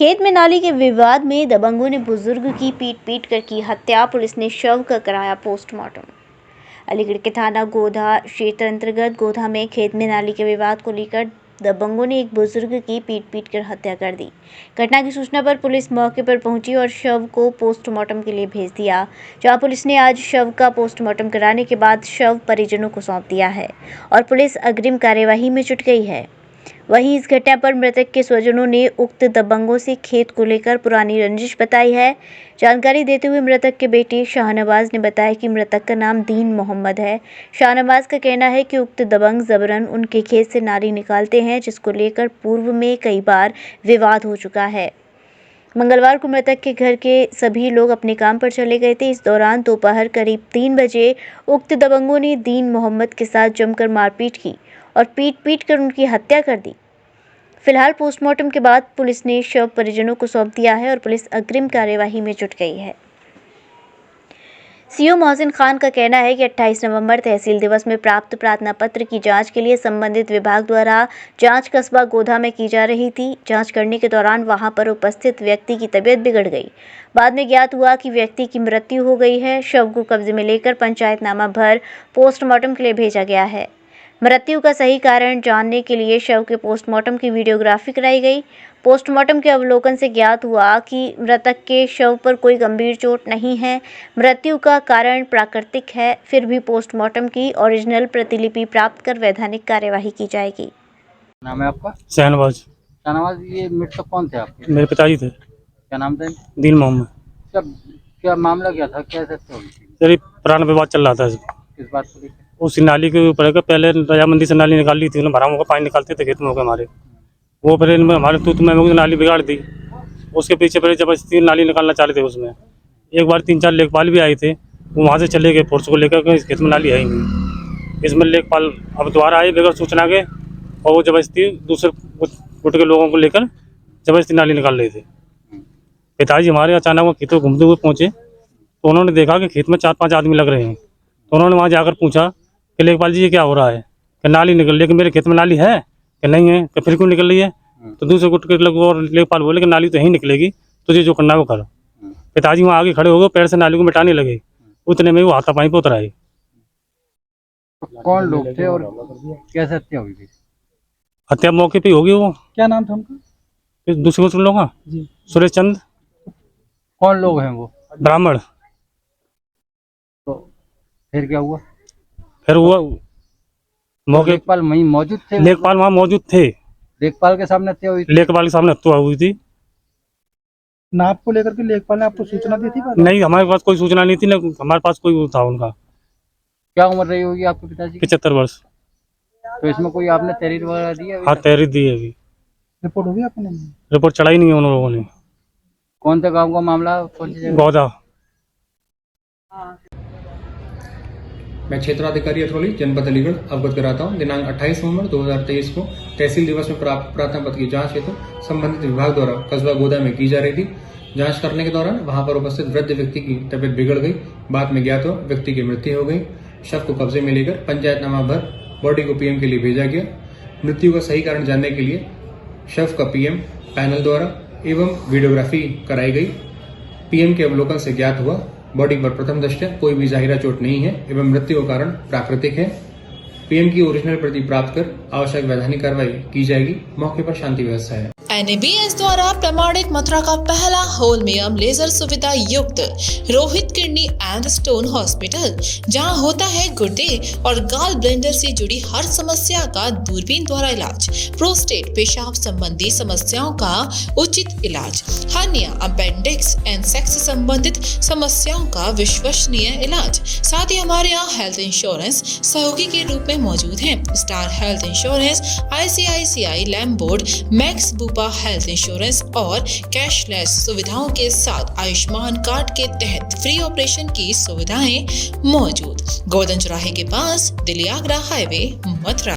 खेत में नाली के विवाद में दबंगों ने बुजुर्ग की पीट कर की हत्या। पुलिस ने शव का कराया पोस्टमार्टम। अलीगढ़ के थाना गोधा क्षेत्र अंतर्गत गोधा में खेत में नाली के विवाद को लेकर दबंगों ने एक बुजुर्ग की पीट कर हत्या कर दी। घटना की सूचना पर पुलिस मौके पर पहुंची और शव को पोस्टमार्टम के लिए भेज दिया। जहां पुलिस ने आज शव का पोस्टमार्टम कराने के बाद शव परिजनों को सौंप दिया है और पुलिस अग्रिम कार्यवाही में जुट गई है। वहीं इस घटना पर मृतक के स्वजनों ने उक्त दबंगों से खेत को लेकर पुरानी रंजिश बताई है। जानकारी देते हुए मृतक के बेटे शाहनवाज ने बताया कि मृतक का नाम दीन मोहम्मद है। शाहनवाज का कहना है कि उक्त दबंग जबरन उनके खेत से नाली निकालते हैं, जिसको लेकर पूर्व में कई बार विवाद हो चुका है। मंगलवार को मृतक के घर के सभी लोग अपने काम पर चले गए थे। इस दौरान दोपहर करीब 3 बजे उक्त दबंगों ने दीन मोहम्मद के साथ जमकर मारपीट की और पीट कर उनकी हत्या कर दी। फिलहाल पोस्टमार्टम के बाद पुलिस ने शव परिजनों को सौंप दिया है और पुलिस अग्रिम कार्यवाही में जुट गई है। सीओ मोहसिन खान का कहना है कि 28 नवंबर तहसील दिवस में प्राप्त प्रार्थना पत्र की जांच के लिए संबंधित विभाग द्वारा जांच कस्बा गोधा में की जा रही थी। जांच करने के दौरान वहां पर उपस्थित व्यक्ति की तबीयत बिगड़ गई। बाद में ज्ञात हुआ कि व्यक्ति की मृत्यु हो गई है। शव को कब्जे में लेकर पंचायतनामा भर पोस्टमार्टम के लिए भेजा गया है। मृत्यु का सही कारण जानने के लिए शव के पोस्टमार्टम की वीडियोग्राफी कराई गई। पोस्टमार्टम के अवलोकन से ज्ञात हुआ कि मृतक के शव पर कोई गंभीर चोट नहीं है। मृत्यु का कारण प्राकृतिक है। फिर भी पोस्टमार्टम की ओरिजिनल प्रतिलिपि प्राप्त कर वैधानिक कार्यवाही की जाएगी। नाम है आपका? शाहनवाज। शाहनवाज, ये मृतक कौन थे आपके? मेरे पिताजी थे। क्या नाम था? दीन मोहम्मद। क्या मामला क्या था? क्या सत्य हुई थी? तेरी पुराना विवाद चल रहा था। किस बात को लेकर? उस नाली के ऊपर है, पहले रजामंदी से नाली निकाल ली थी, उन्हें भरामों का पानी निकालते थे खेत में होकर हमारे। वो फिर हमारे तूत में नाली बिगाड़ दी। उसके पीछे फिर जबरदस्ती नाली निकालना चाह रहे थे। उसमें एक बार 3-4 लेखपाल भी आए थे, वो वहाँ से चले गए फोर्स को लेकर। इस खेत में नाली है ही नहीं। इसमें लेखपाल अब दोबारा आए बगैर सूचना के, और वो जबरदस्ती दूसरे गुट के लोगों को लेकर जबरदस्ती नाली निकाल रहे थे। पिताजी हमारे अचानक वो खेतों घूमते हुए पहुँचे तो उन्होंने देखा कि खेत में 4-5 आदमी लग रहे हैं। तो उन्होंने वहाँ जाकर पूछा कि लेखपाल जी ये क्या हो रहा है? कि नाली निकल रही है। कि मेरे खेत में नाली है? कि नहीं है। कि फिर क्यों निकल रही है? तो दूसरे गुट के लोग और लेखपाल बोले कि नाली तो यहीं निकलेगी, तुझे जो करना है वो कर। पिताजी वहाँ आगे खड़े हो गए, पैर से नाली को मिटाने लगे। उतने में वो हाथापाई पे उतर आए। कौन लोग थे और कैसे हत्या हुई थी? हत्या मौके पे होगी। वो क्या नाम था उनका? दूसरे लोग जी। सुरेश चंद। कौन लोग हैं वो? ब्राह्मण। तो फिर क्या हुआ? फिर वो मौके लेखपाल वहीं मौजूद थे? लेखपाल वहाँ मौजूद थे। लेखपाल के सामने हत्या हुई थी? लेखपाल के सामने हत्या हुई थी। नाप को लेकर के लेखपाल ने आपको सूचना दी थी? नहीं, हमारे पास कोई सूचना नहीं थी। ना हमारे पास कोई वो था उनका। क्या उम्र रही होगी आपके पिताजी की? 75 वर्ष। तो इसमें कोई आपने तहरीर वगैरह दी है? हाँ, तहरीर दी है। अभी रिपोर्ट होगी आपने? रिपोर्ट चढ़ाई नहीं है उन लोगों ने। कौन से गाँव का मामला? कौन सी जगह? गोधा। मैं क्षेत्राधिकारी अठौली जनपद अलीगढ़ अवगत कराता हूँ। दिनांक 28 नवंबर 2023 को तहसील दिवस में प्राप्त प्रार्थना पत्र की जांच हेतु संबंधित विभाग द्वारा कस्बा गोधा में की जा रही थी। जांच करने के दौरान वहां पर उपस्थित वृद्ध व्यक्ति की तबियत बिगड़ गई। बाद में ज्ञात हुआ व्यक्ति की मृत्यु हो गई। शव को कब्जे में लेकर पंचायतनामा भर बॉडी को पीएम के लिए भेजा गया। मृत्यु का सही कारण जानने के लिए शव का पीएम पैनल द्वारा एवं वीडियोग्राफी कराई गई। पीएम के अवलोकन से ज्ञात हुआ बॉडी पर प्रथम दृष्टया कोई भी जाहिरा चोट नहीं है एवं मृत्यु का कारण प्राकृतिक है। पीएम की ओरिजिनल प्रति प्राप्त कर आवश्यक वैधानिक कार्रवाई की जाएगी। मौके पर शांति व्यवस्था है। NABS द्वारा प्रमाणित मथुरा का पहला होलमियम लेजर सुविधा युक्त Rohit kidney and stone hospital, जहां होता है गुर्दे और गाल ब्लेंडर से जुड़ी हर समस्या का दूरबीन द्वारा इलाज, प्रोस्टेट पेशाब संबंधी समस्याओं का उचित इलाज, हर्निया, अपेंडिक्स एंड सेक्स संबंधित समस्याओं का विश्वसनीय इलाज। साथ ही हमारे यहाँ हेल्थ इंश्योरेंस सहयोगी के रूप में मौजूद है। Star Health insurance, ICICI Lombard, Max Bupa health insurance और कैशलेस सुविधाओं के साथ आयुष्मान कार्ड के तहत फ्री ऑपरेशन की सुविधाएं मौजूद। गोवर्धन चौराहे के पास दिल्ली आगरा हाईवे, मथुरा।